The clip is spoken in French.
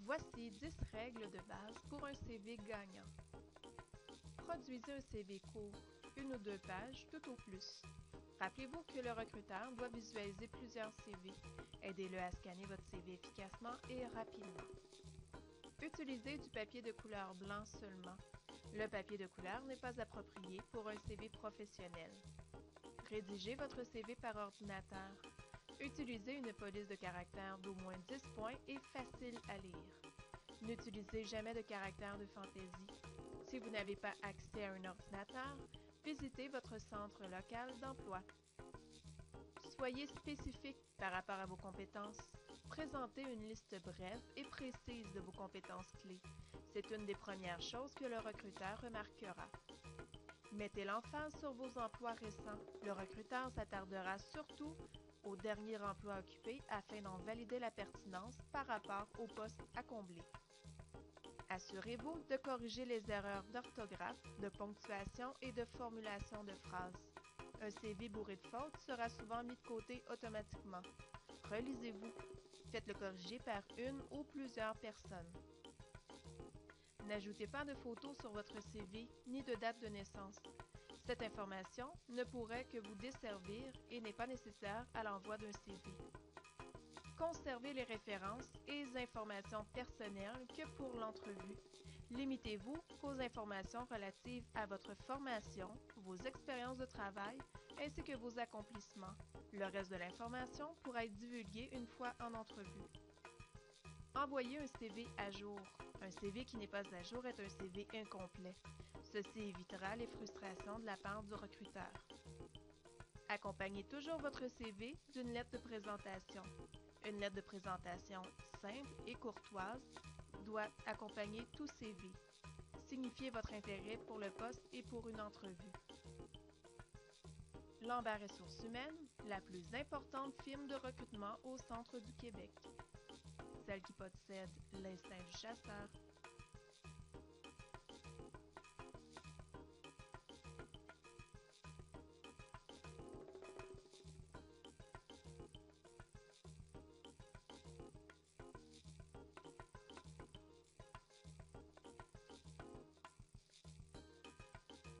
Voici 10 règles de base pour un CV gagnant. Produisez un CV court, 1 ou 2 pages tout au plus. Rappelez-vous que le recruteur doit visualiser plusieurs CV. Aidez-le à scanner votre CV efficacement et rapidement. Utilisez du papier de couleur blanc seulement. Le papier de couleur n'est pas approprié pour un CV professionnel. Rédigez votre CV par ordinateur. Utilisez une police de caractères d'au moins 10 points et facile à lire. N'utilisez jamais de caractères de fantaisie. Si vous n'avez pas accès à un ordinateur, visitez votre centre local d'emploi. Soyez spécifique par rapport à vos compétences. Présentez une liste brève et précise de vos compétences clés. C'est une des premières choses que le recruteur remarquera. Mettez l'emphase sur vos emplois récents. Le recruteur s'attardera surtout au dernier emploi occupé afin d'en valider la pertinence par rapport au poste à combler. Assurez-vous de corriger les erreurs d'orthographe, de ponctuation et de formulation de phrases. Un CV bourré de fautes sera souvent mis de côté automatiquement. Relisez-vous. Faites-le corriger par une ou plusieurs personnes. N'ajoutez pas de photos sur votre CV ni de date de naissance. Cette information ne pourrait que vous desservir et n'est pas nécessaire à l'envoi d'un CV. Conservez les références et les informations personnelles que pour l'entrevue. Limitez-vous qu'aux informations relatives à votre formation, vos expériences de travail ainsi que vos accomplissements. Le reste de l'information pourra être divulgué une fois en entrevue. Envoyez un CV à jour. Un CV qui n'est pas à jour est un CV incomplet. Ceci évitera les frustrations de la part du recruteur. Accompagnez toujours votre CV d'une lettre de présentation. Une lettre de présentation simple et courtoise doit accompagner tout CV. Signifiez votre intérêt pour le poste et pour une entrevue. Lambert Ressources humaines, la plus importante firme de recrutement au centre du Québec. Celle qui possède l'instinct du chasseur,